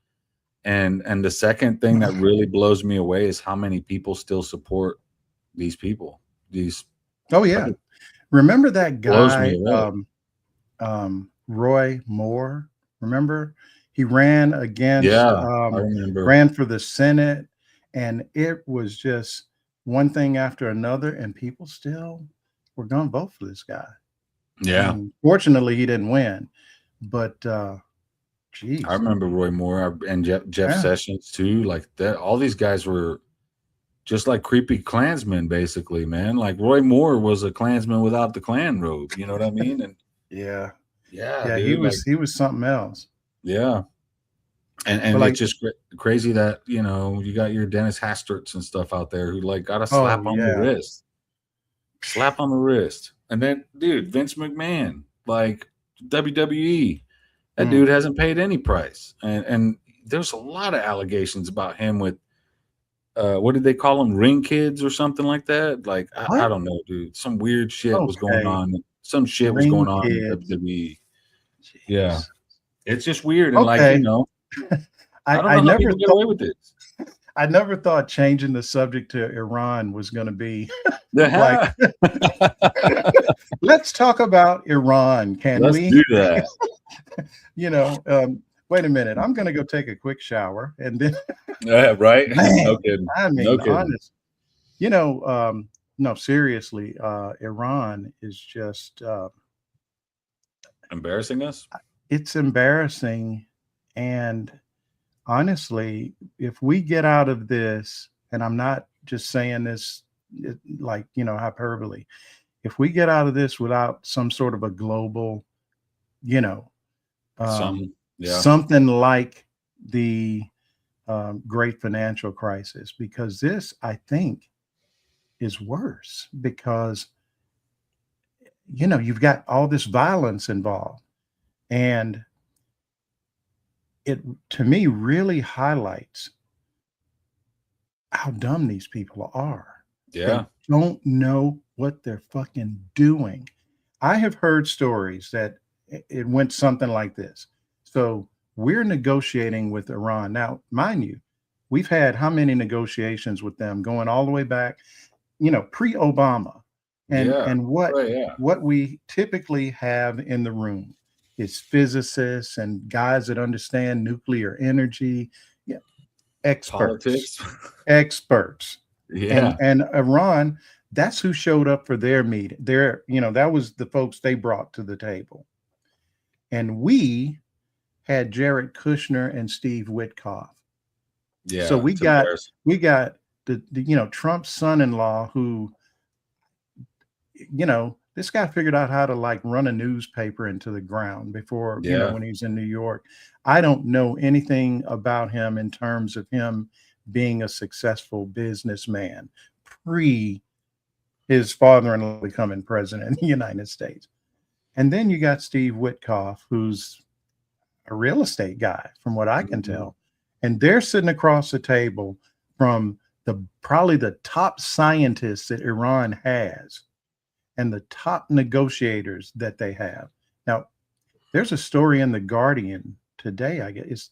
And the second thing that really blows me away is how many people still support these people. Oh yeah. Remember that guy, Roy Moore? Remember? He ran against, I remember. ran for the Senate, and it was just one thing after another, and people still were going to vote for this guy. Yeah. And fortunately, he didn't win, but geez. I remember Roy Moore and Jeff Sessions too. Like that, all these guys were just like creepy Klansmen, basically, man. Like Roy Moore was a Klansman without the Klan robe. You know what I mean? And yeah, dude, he was something else. Yeah, and like, it's just crazy that, you know, you got your Dennis Hasterts and stuff out there who like got a slap on the wrist, and then dude, Vince McMahon, like WWE, that dude hasn't paid any price, and there's a lot of allegations about him with. What did they call them? Ring kids or something like that? Like, I don't know, dude. Some weird shit was going on. Some shit was going on in WWE. Jeez. Yeah. It's just weird. And like, you know, I don't know how never people get away with this. I never thought changing the subject to Iran was going to be like, let's talk about Iran. Let's do that. You know, wait a minute. I'm going to go take a quick shower and then. Right. Man, no kidding. I mean, no kidding. honest. You know, no, seriously, Iran is just embarrassing us. It's embarrassing. And honestly, if we get out of this, and I'm not just saying this like, you know, hyperbole, if we get out of this without some sort of a global, you know, something like the great financial crisis, because this, I think, is worse, because, you know, you've got all this violence involved, and it, to me, really highlights how dumb these people are. Yeah. They don't know what they're fucking doing. I have heard stories that it went something like this. So we're negotiating with Iran. Now, mind you, we've had how many negotiations with them going all the way back, you know, pre-Obama. And what we typically have in the room is physicists and guys that understand nuclear energy, experts. Yeah. And Iran, that's who showed up for their meeting. You know, that was the folks they brought to the table. And we had Jared Kushner and Steve Witkoff. Yeah. So we got the you know, Trump's son-in-law, who, you know, this guy figured out how to like run a newspaper into the ground before, you know, when he's in New York. I don't know anything about him in terms of him being a successful businessman pre his father-in-law becoming president of the United States. And then you got Steve Witkoff, who's a real estate guy, from what I can tell. And they're sitting across the table from probably the top scientists that Iran has and the top negotiators that they have. Now, there's a story in The Guardian today, I guess.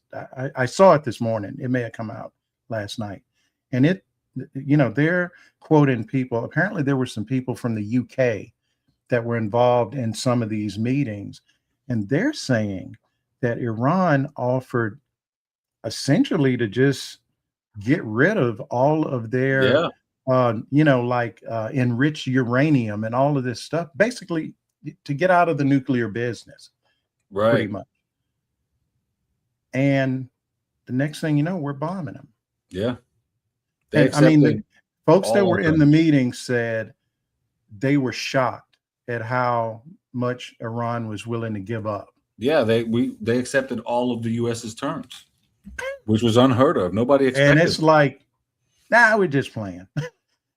I saw it this morning. It may have come out last night. And they're quoting people. Apparently, there were some people from the UK that were involved in some of these meetings. And they're saying that Iran offered essentially to just get rid of all of their, enriched uranium and all of this stuff, basically to get out of the nuclear business, pretty much. And the next thing you know, we're bombing them. Yeah. And, I mean, the folks that were in the meeting said they were shocked at how much Iran was willing to give up. Yeah, they accepted all of the U.S.'s terms, which was unheard of. Nobody expected. And it's like, nah, we're just playing.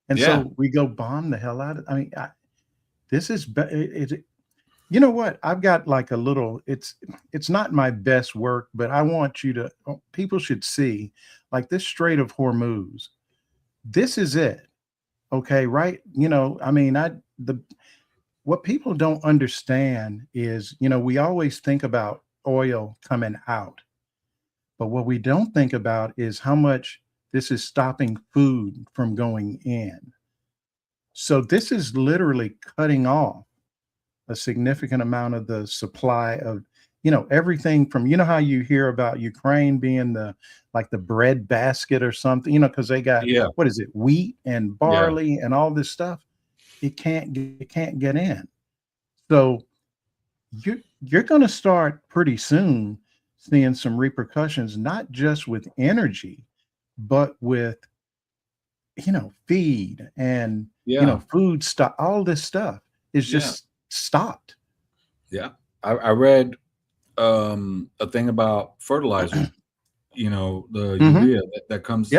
And so we go bomb the hell out of. I mean, this is. You know what? I've got like a little. It's not my best work, but I want people should see, like, this Strait of Hormuz. This is it. Okay, right? I mean, what people don't understand is, we always think about oil coming out, but what we don't think about is how much this is stopping food from going in. So this is literally cutting off a significant amount of the supply of, everything from, how you hear about Ukraine being the bread basket or something, because they got, what is it, wheat and barley and all this stuff. It can't get in. So you're going to start pretty soon seeing some repercussions, not just with energy, but with, feed and, food stuff. All this stuff is just stopped. Yeah. I read a thing about fertilizer, the urea that comes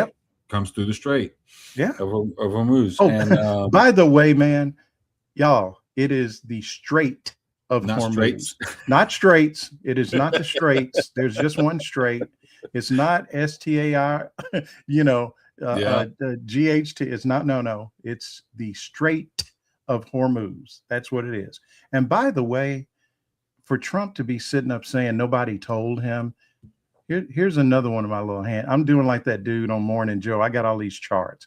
through the Strait of Hormuz. Oh, and, by the way, man, y'all, it is the Strait of Hormuz. Straits. Not straits. It is not the straits. There's just one strait. It's not STAR, GHT. It's not, no. It's the Strait of Hormuz. That's what it is. And by the way, for Trump to be sitting up saying nobody told him, here's another one of my little hand. I'm doing like that dude on Morning Joe. I got all these charts.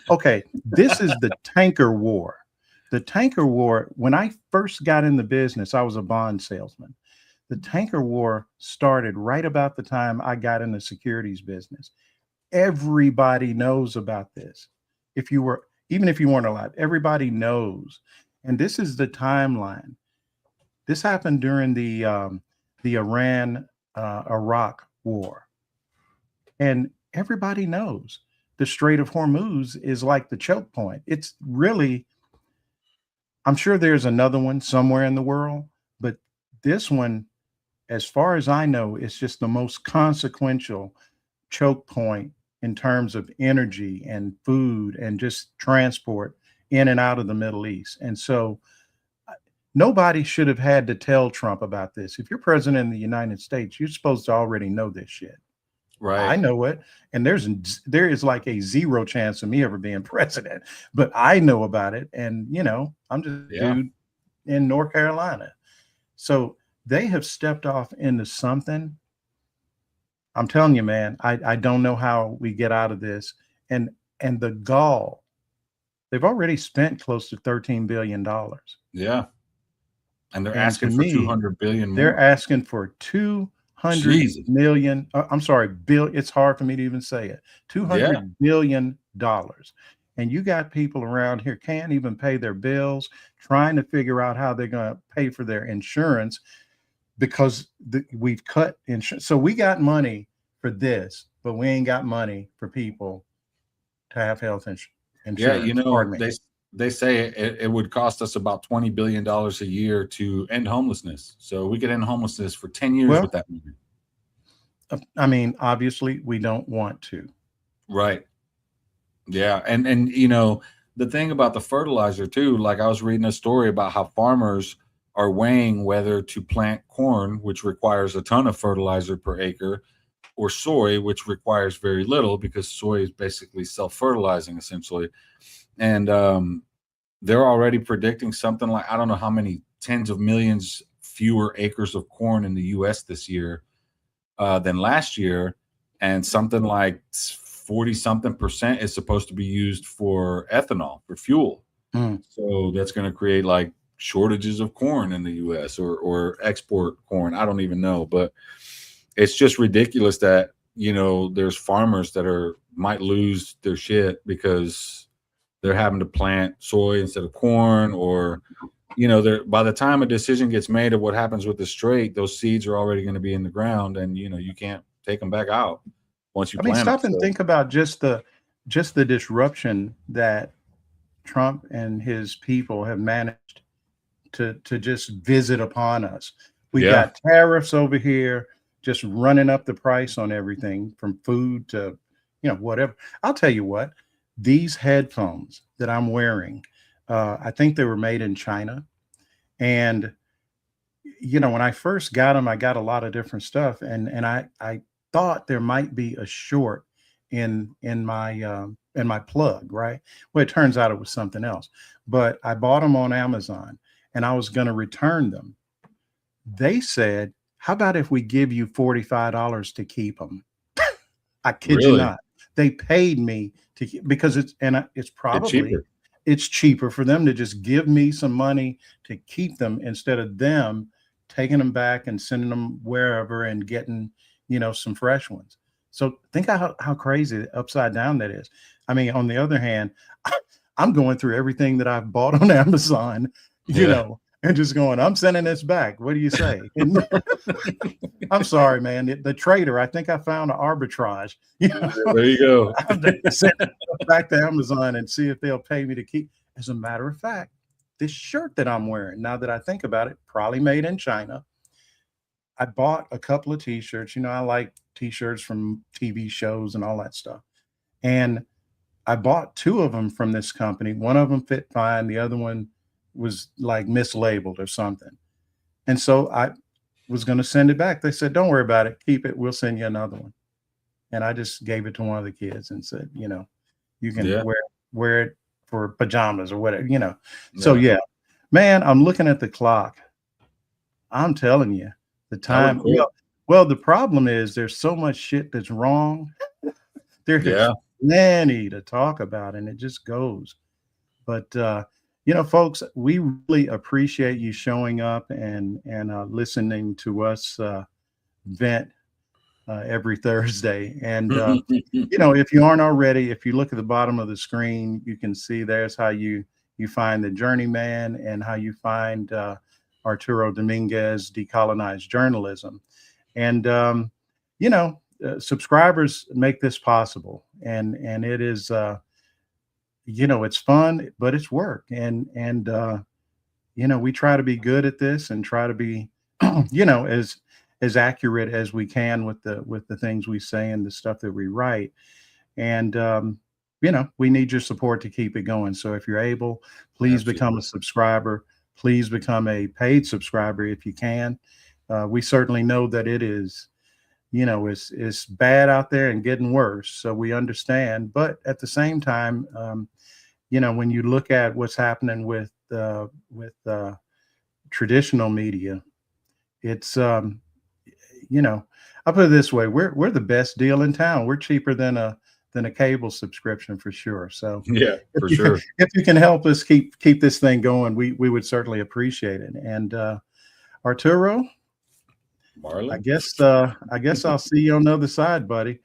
Okay, this is the tanker war. The tanker war, when I first got in the business, I was a bond salesman. The tanker war started right about the time I got in the securities business. Everybody knows about this. Even if you weren't alive, everybody knows. And this is the timeline. This happened during the Iran-Iraq war. And everybody knows the Strait of Hormuz is like the choke point. It's really, I'm sure there's another one somewhere in the world, but this one, as far as I know, is just the most consequential choke point in terms of energy and food and just transport in and out of the Middle East. And so nobody should have had to tell Trump about this. If you're president of the United States, you're supposed to already know this shit. Right. I know it. And there is like a 0 chance of me ever being president, but I know about it. And, I'm just a dude in North Carolina. So they have stepped off into something. I'm telling you, man, I don't know how we get out of this. And the gall, they've already spent close to $13 billion. Yeah. And they're asking for 200 billion more. They're asking for 200 million. I'm sorry, bill. It's hard for me to even say it. $200 billion. And you got people around here can't even pay their bills, trying to figure out how they're going to pay for their insurance because we've cut insurance. So we got money for this, but we ain't got money for people to have health insurance. Yeah, they say it would cost us about $20 billion a year to end homelessness. So we could end homelessness for 10 years with that money. I mean, obviously, we don't want to. Right. Yeah. And you know, the thing about the fertilizer too, like I was reading a story about how farmers are weighing whether to plant corn, which requires a ton of fertilizer per acre, or soy, which requires very little because soy is basically self-fertilizing essentially. And they're already predicting something like I don't know how many tens of millions fewer acres of corn in the US this year than last year, and something like 40 something percent is supposed to be used for ethanol for fuel. Mm. So that's going to create like shortages of corn in the US or export corn. I don't even know, but it's just ridiculous that, you know, there's farmers that are might lose their shit because they're having to plant soy instead of corn, or you know, they're by the time a decision gets made of what happens with the strait, those seeds are already going to be in the ground, and you know you can't take them back out once you I mean, plant them. stop and So, think about just the disruption that Trump and his people have managed to just visit upon us. We yeah, got tariffs over here, just running up the price on everything from food to, you know, whatever. I'll tell you what, these headphones that I'm wearing, I think they were made in China. And, you know, when I first got them, I got a lot of different stuff. And I thought there might be a short in my plug, right? Well, it turns out it was something else. But I bought them on Amazon and I was going to return them. They said, "How about if we give you $45 to keep them?" I kid you really, not. They paid me to keep, because it's it's probably cheaper. it's cheaper for them to just give me some money to keep them instead of them taking them back and sending them wherever and getting, you know, some fresh ones. So think how crazy upside down that is. I mean, on the other hand, I'm going through everything that I've bought on Amazon, you Yeah, know, and just going, I'm sending this back. What do you say? And I'm sorry, man. The trader, I think I found an arbitrage. You know, there you go. I have to send it back to Amazon and see if they'll pay me to keep. As a matter of fact, this shirt that I'm wearing, now that I think about it, probably made in China. I bought a couple of t-shirts. You know, I like t-shirts from TV shows and all that stuff. And I bought two of them from this company. One of them fit fine. The other one was like mislabeled or something. And so I was going to send it back. They said, "Don't worry about it. Keep it. We'll send you another one." And I just gave it to one of the kids and said, you know, you can Yeah, wear it for pajamas or whatever, you know. So yeah, yeah, man, I'm looking at the clock. I'm telling you, the I would time. quit. Well, the problem is there's so much shit that's wrong. There is Yeah, plenty to talk about, and it just goes. But you know, folks, we really appreciate you showing up and listening to us vent every Thursday. And you know, if you aren't already, if you look at the bottom of the screen, you can see there's how you find the journeyman and how you find Arturo Dominguez, Decolonized Journalism. And you know, subscribers make this possible, and it is you know, it's fun, but it's work, and you know, we try to be good at this and try to be you know, as accurate as we can with the things we say and the stuff that we write. And you know, we need your support to keep it going. So if you're able, please become absolutely. a subscriber. Please become a paid subscriber if you can. We certainly know that it is, you know, it's bad out there and getting worse. So we understand, but at the same time, you know, when you look at what's happening with traditional media, it's you know, I'll put it this way: we're the best deal in town. We're cheaper than a cable subscription for sure. So Yeah, if for you, sure. if you can help us keep this thing going, we would certainly appreciate it. And Arturo, Marlon. I guess I'll see you on the other side, buddy.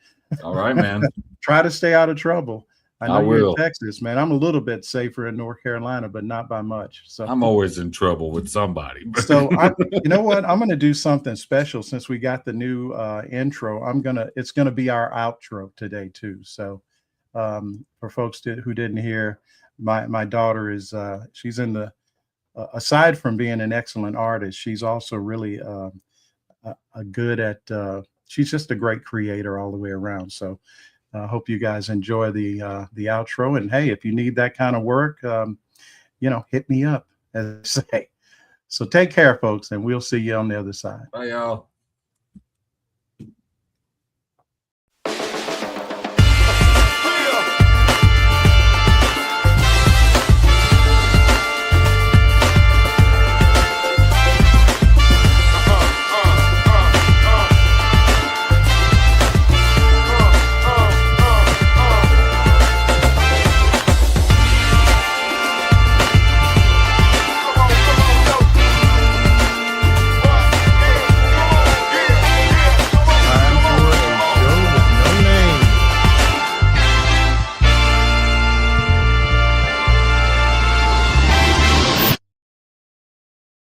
All right, man. Try to stay out of trouble. I I know you're in will. Texas, man. I'm a little bit safer in North Carolina, but not by much. So I'm always in trouble with somebody. So you know what? I'm going to do something special since we got the new intro. It's gonna be our outro today too. So for folks who didn't hear, my daughter is she's in the aside from being an excellent artist, she's also really a good at. She's just a great creator all the way around. So I hope you guys enjoy the outro. And hey, if you need that kind of work, hit me up, as I say. So take care, folks, and we'll see you on the other side. Bye, y'all.